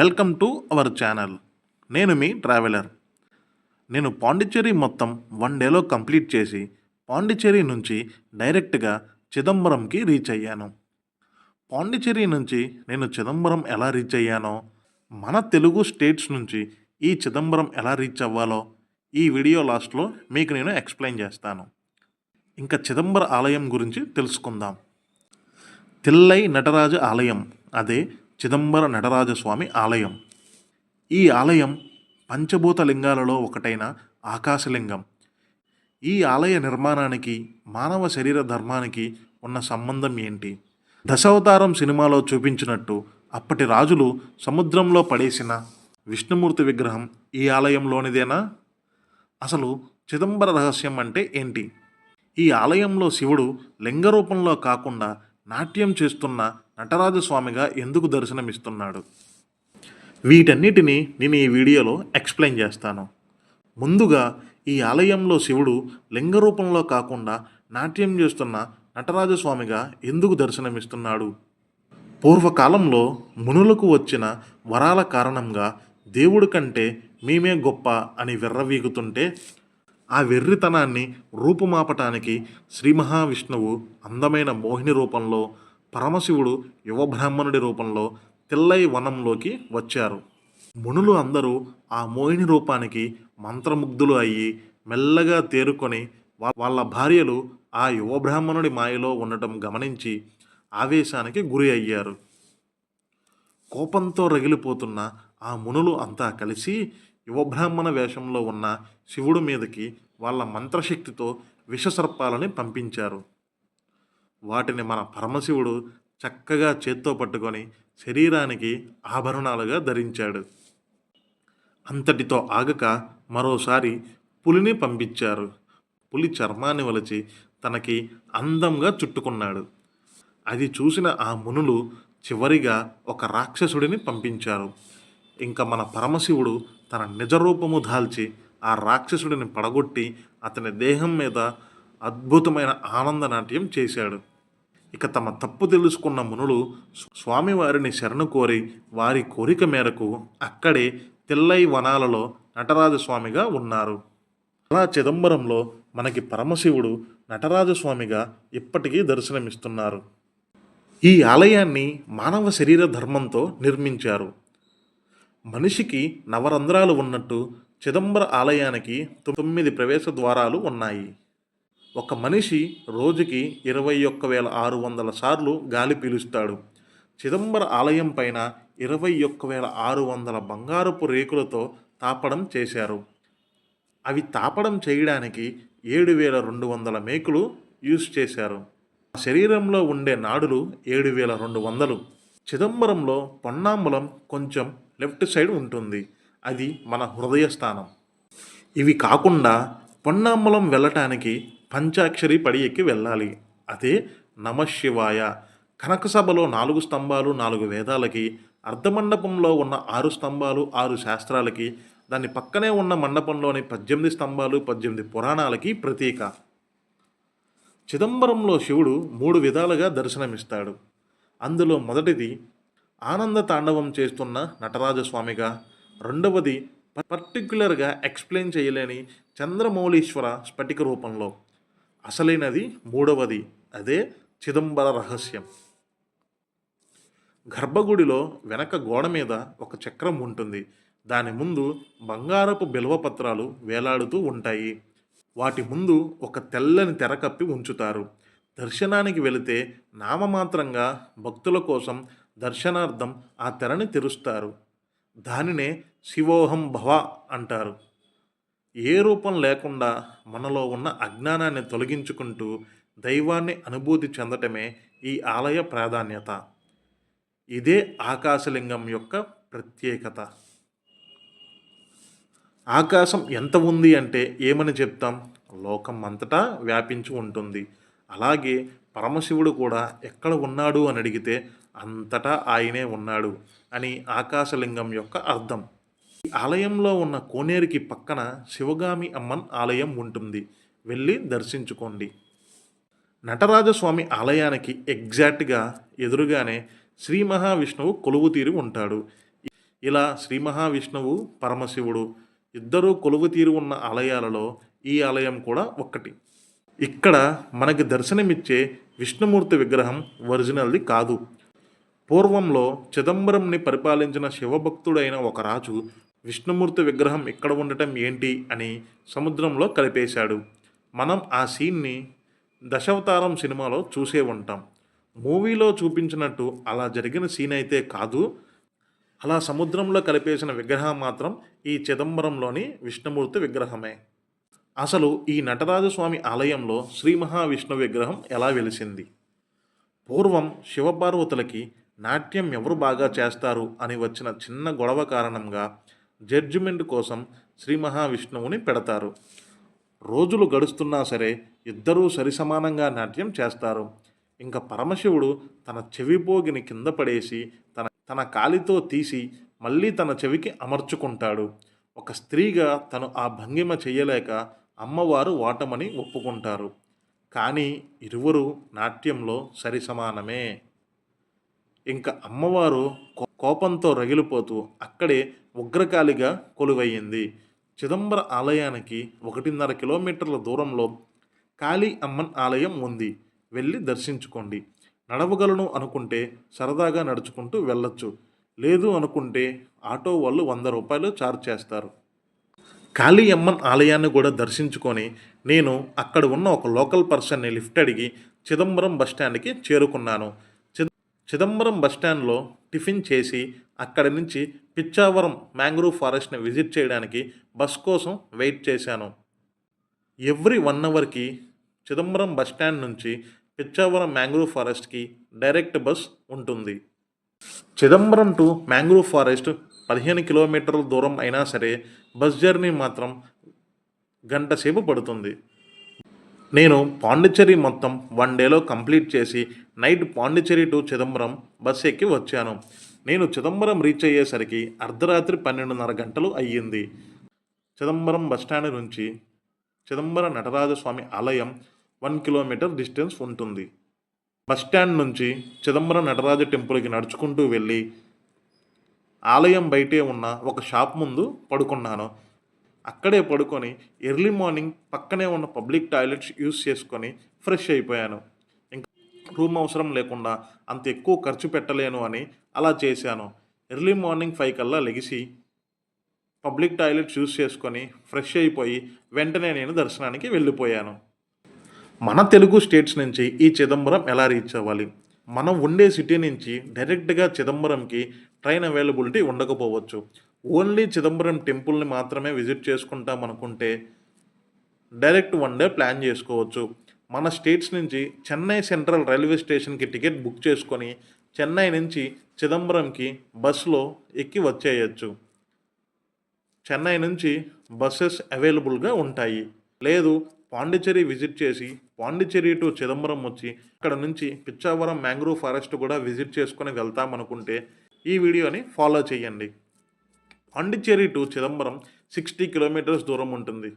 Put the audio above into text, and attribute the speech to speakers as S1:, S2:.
S1: Welcome to our channel. నేను మీ traveller. నేను పాండిచ్చేరి మొత్తం 1 డేలో కంప్లీట్ చేసి పాండిచ్చేరి నుంచి డైరెక్ట్గా చిదంబరంకి రీచ్ అయ్యాను. పాండిచ్చేరి నుంచి నేను చిదంబరం ఎలా రీచ్ అయ్యానో, మన తెలుగు స్టేట్స్ నుంచి ఈ చిదంబరం ఎలా రీచ్ అవ్వాలో ఈ వీడియో లాస్ట్లో మీకు నేను ఎక్స్ప్లెయిన్ చేస్తాను. ఇంకా చిదంబర ఆలయం గురించి తెలుసుకుందాం. తిల్లై నటరాజ ఆలయం, అదే చిదంబర నటరాజస్వామి ఆలయం. ఈ ఆలయం పంచభూత లింగాలలో ఒకటైన ఆకాశలింగం. ఈ ఆలయ నిర్మాణానికి మానవ శరీర ధర్మానికి ఉన్న సంబంధం ఏంటి? దశావతారం సినిమాలో చూపించినట్టు అప్పటి రాజులు సముద్రంలో పడేసిన విష్ణుమూర్తి విగ్రహం ఈ ఆలయంలోనిదేనా? అసలు చిదంబర రహస్యం అంటే ఏంటి? ఈ ఆలయంలో శివుడు లింగ రూపంలో కాకుండా నాట్యం చేస్తున్న నటరాజస్వామిగా ఎందుకు దర్శనమిస్తున్నాడు? వీటన్నిటిని నేను ఈ వీడియోలో ఎక్స్ప్లెయిన్ చేస్తాను. ముందుగా ఈ ఆలయంలో శివుడు లింగ రూపంలో కాకుండా నాట్యం చేస్తున్న నటరాజస్వామిగా ఎందుకు దర్శనమిస్తున్నాడు? పూర్వకాలంలో మునులకు వచ్చిన వరాల కారణంగా దేవుడి కంటే మేమే గొప్ప అని విర్రవీగుతుంటే ఆ వెర్రితనాన్ని రూపుమాపటానికి శ్రీ మహావిష్ణువు అందమైన మోహిని రూపంలో, పరమశివుడు యువబ్రాహ్మణుడి రూపంలో తిల్లై వనంలోకి వచ్చారు. మునులు అందరూ ఆ మోహిని రూపానికి మంత్రముగ్ధులు అయ్యి మెల్లగా తేరుకొని వాళ్ళ భార్యలు ఆ యువబ్రాహ్మణుడి మాయలో ఉండటం గమనించి ఆవేశానికి గురి అయ్యారు. కోపంతో రగిలిపోతున్న ఆ మునులు అంతా కలిసి యువబ్రాహ్మణ వేషంలో ఉన్న శివుడి మీదకి వాళ్ళ మంత్రశక్తితో విషసర్పాలని పంపించారు. వాటిని మన పరమశివుడు చక్కగా చేత్తో పట్టుకొని శరీరానికి ఆభరణాలుగా ధరించాడు. అంతటితో ఆగక మరోసారి పులిని పంపించారు. పులి చర్మాన్ని వలిచి తనకి అందంగా చుట్టుకున్నాడు. అది చూసిన ఆ మునులు చివరిగా ఒక రాక్షసుడిని పంపించారు. ఇంకా మన పరమశివుడు తన నిజరూపము దాల్చి ఆ రాక్షసుడిని పడగొట్టి అతని దేహం మీద అద్భుతమైన ఆనందనాట్యం చేశాడు. ఇక తమ తప్పు తెలుసుకున్న మునులు స్వామివారిని శరణు కోరి వారి కోరిక మేరకు అక్కడే తిల్లై వనాలలో నటరాజస్వామిగా ఉన్నారు. అలా చిదంబరంలో మనకి పరమశివుడు నటరాజస్వామిగా ఇప్పటికీ దర్శనమిస్తున్నారు. ఈ ఆలయాన్ని మానవ శరీర ధర్మంతో నిర్మించారు. మనిషికి నవరంధ్రాలు ఉన్నట్టు చిదంబర ఆలయానికి 9 ప్రవేశ ద్వారాలు ఉన్నాయి. ఒక మనిషి రోజుకి 21,600 సార్లు గాలి పీలుస్తాడు. చిదంబర ఆలయం పైన 21,600 బంగారపు రేకులతో తాపడం చేశారు. అవి తాపడం చేయడానికి 7,200 మేకులు యూజ్ చేశారు. శరీరంలో ఉండే నాడులు 7,200. చిదంబరంలో పొన్నాంబలం కొంచెం లెఫ్ట్ సైడ్ ఉంటుంది. అది మన హృదయ స్థానం. ఇవి కాకుండా పొన్నాంబలం వెళ్ళటానికి పంచాక్షరి పడి ఎక్కి వెళ్ళాలి. అదే నమశివాయ. కనకసభలో 4 స్తంభాలు 4 వేదాలకి, అర్ధమండపంలో ఉన్న 6 స్తంభాలు 6 శాస్త్రాలకి, దాని పక్కనే ఉన్న మండపంలోని 18 స్తంభాలు 18 పురాణాలకి ప్రతీక. చిదంబరంలో శివుడు 3 విధాలుగా దర్శనమిస్తాడు. అందులో మొదటిది ఆనంద తాండవం చేస్తున్న నటరాజస్వామిగా, రెండవది పర్టిక్యులర్గా ఎక్స్ప్లెయిన్ చేయలేని చంద్రమౌళీశ్వర స్ఫటిక రూపంలో, అసలైనది మూడవది, అదే చిదంబర రహస్యం. గర్భగుడిలో వెనక గోడ మీద ఒక చక్రం ఉంటుంది. దాని ముందు బంగారపు బిల్వపత్రాలు వేలాడుతూ ఉంటాయి. వాటి ముందు ఒక తెల్లని తెర కప్పి ఉంచుతారు. దర్శనానికి వెళితే నామమాత్రంగా భక్తుల కోసం దర్శనార్థం ఆ తెరని తెరుస్తారు. దానినే శివోహం భవ అంటారు. ఏ రూపం లేకుండా మనలో ఉన్న అజ్ఞానాన్ని తొలగించుకుంటూ దైవాన్ని అనుభూతి చెందటమే ఈ ఆలయ ప్రాధాన్యత. ఇదే ఆకాశలింగం యొక్క ప్రత్యేకత. ఆకాశం ఎంత ఉంది అంటే ఏమని చెప్తాం? లోకం అంతటా వ్యాపించి ఉంటుంది. అలాగే పరమశివుడు కూడా ఎక్కడ ఉన్నాడు అని అడిగితే అంతటా ఆయనే ఉన్నాడు అని ఆకాశలింగం యొక్క అర్థం. ఈ ఆలయంలో ఉన్న కోనేరుకి పక్కన శివగామి అమ్మన్ ఆలయం ఉంటుంది. వెళ్ళి దర్శించుకోండి. నటరాజస్వామి ఆలయానికి ఎగ్జాక్ట్గా ఎదురుగానే శ్రీ మహావిష్ణువు కొలువు తీరి ఉంటాడు. ఇలా శ్రీ మహావిష్ణువు పరమశివుడు ఇద్దరూ కొలువు తీరి ఉన్న ఆలయాలలో ఈ ఆలయం కూడా ఒక్కటి. ఇక్కడ మనకి దర్శనమిచ్చే విష్ణుమూర్తి విగ్రహం ఒరిజినల్ది కాదు. పూర్వంలో చిదంబరంని పరిపాలించిన శివభక్తుడైన ఒక రాజు విష్ణుమూర్తి విగ్రహం ఇక్కడ ఉండటం ఏంటి అని సముద్రంలో కలిపేశాడు. మనం ఆ సీన్ని దశావతారం సినిమాలో చూసే ఉంటాం. మూవీలో చూపించినట్టు అలా జరిగిన సీన్ అయితే కాదు. అలా సముద్రంలో కలిపేసిన విగ్రహం మాత్రం ఈ చిదంబరంలోని విష్ణుమూర్తి విగ్రహమే. అసలు ఈ నటరాజస్వామి ఆలయంలో శ్రీ మహావిష్ణు విగ్రహం ఎలా వెలిసింది? పూర్వం శివపార్వతులకి నాట్యం ఎవరు బాగా చేస్తారు అని వచ్చిన చిన్న గొడవ కారణంగా జడ్జిమెంట్ కోసం శ్రీ మహావిష్ణువుని పెడతారు. రోజులు గడుస్తున్నా సరే ఇద్దరూ సరిసమానంగా నాట్యం చేస్తారు. ఇంకా పరమశివుడు తన చెవిపోగిని కింద పడేసి తన కాలితో తీసి మళ్ళీ తన చెవికి అమర్చుకుంటాడు. ఒక స్త్రీగా తను ఆ భంగిమ చెయ్యలేక అమ్మవారు వాటమని ఒప్పుకుంటారు. కానీ ఇరువురు నాట్యంలో సరిసమానమే. ఇంకా అమ్మవారు కోపంతో రగిలిపోతూ అక్కడే ఉగ్రకాళిగా కొలువయ్యింది. చిదంబర ఆలయానికి 1.5 కిలోమీటర్ల దూరంలో కాళీ అమ్మన్ ఆలయం ఉంది. వెళ్ళి దర్శించుకోండి. నడవగలను అనుకుంటే సరదాగా నడుచుకుంటూ వెళ్ళొచ్చు. లేదు అనుకుంటే ఆటో వాళ్ళు 100 రూపాయలు ఛార్జ్ చేస్తారు. కాళీ అమ్మన్ ఆలయాన్ని కూడా దర్శించుకొని నేను అక్కడ ఉన్న ఒక లోకల్ పర్సన్ని లిఫ్ట్ అడిగి చిదంబరం బస్టాండ్కి చేరుకున్నాను. చిదంబరం బస్టాండ్లో టిఫిన్ చేసి అక్కడి నుంచి పిచ్చావరం మ్యాంగ్రూవ్ ఫారెస్ట్ని విజిట్ చేయడానికి బస్ కోసం వెయిట్ చేశాను. ఎవ్రీ 1 అవర్కి చిదంబరం బస్టాండ్ నుంచి పిచ్చావరం మ్యాంగ్రూవ్ ఫారెస్ట్కి డైరెక్ట్ బస్ ఉంటుంది. చిదంబరం టు మ్యాంగ్రూవ్ ఫారెస్ట్ 15 కిలోమీటర్ల దూరం అయినా సరే బస్ జర్నీ మాత్రం గంట సేపు పడుతుంది. నేను పాండిచ్చేరి మొత్తం 1 డేలో కంప్లీట్ చేసి night Pondicherry to Chidambaram bus ఎక్కి వచ్చాను. నేను చిదంబరం రీచ్ అయ్యేసరికి అర్ధరాత్రి 12:30 గంటలు అయ్యింది. చిదంబరం బస్టాండ్ నుంచి చిదంబర నటరాజస్వామి ఆలయం 1 కిలోమీటర్ డిస్టెన్స్ ఉంటుంది. బస్టాండ్ నుంచి చిదంబరం నటరాజ టెంపుల్కి నడుచుకుంటూ వెళ్ళి ఆలయం బయటే ఉన్న ఒక షాప్ ముందు పడుకున్నాను. అక్కడే పడుకొని ఎర్లీ మార్నింగ్ పక్కనే ఉన్న పబ్లిక్ టాయిలెట్స్ యూస్ చేసుకొని ఫ్రెష్ అయిపోయాను. ఇంకా రూమ్ అవసరం లేకుండా అంత ఎక్కువ ఖర్చు పెట్టలేను అని అలా చేశాను. ఎర్లీ మార్నింగ్ 5 కల్లా లెగిసి పబ్లిక్ టాయిలెట్స్ యూస్ చేసుకొని ఫ్రెష్ అయిపోయి వెంటనే నేను దర్శనానికి వెళ్ళిపోయాను. మన తెలుగు స్టేట్స్ నుంచి ఈ చిదంబరం ఎలా రీచ్ అవ్వాలి? మనం ఉండే సిటీ నుంచి డైరెక్ట్గా చిదంబరంకి ట్రైన్ అవైలబిలిటీ ఉండకపోవచ్చు. ఓన్లీ చిదంబరం టెంపుల్ని మాత్రమే విజిట్ చేసుకుంటాం అనుకుంటే డైరెక్ట్ 1 డే ప్లాన్ చేసుకోవచ్చు. మన స్టేట్స్ నుంచి చెన్నై సెంట్రల్ రైల్వే స్టేషన్కి టికెట్ బుక్ చేసుకొని చెన్నై నుంచి చిదంబరంకి బస్సులో ఎక్కి వచ్చేయచ్చు. చెన్నై నుంచి బస్సెస్ అవైలబుల్గా ఉంటాయి. లేదు పాండిచ్చేరి విజిట్ చేసి పాండిచ్చేరి టు చిదంబరం వచ్చి అక్కడ నుంచి పిచ్చావరం మ్యాంగ్రూవ్ ఫారెస్ట్ కూడా విజిట్ చేసుకొని వెళ్తామనుకుంటే ఈ వీడియోని ఫాలో చేయండి. పాండిచ్చేరి టు చిదంబరం 60 కిలోమీటర్స్ దూరం ఉంటుంది.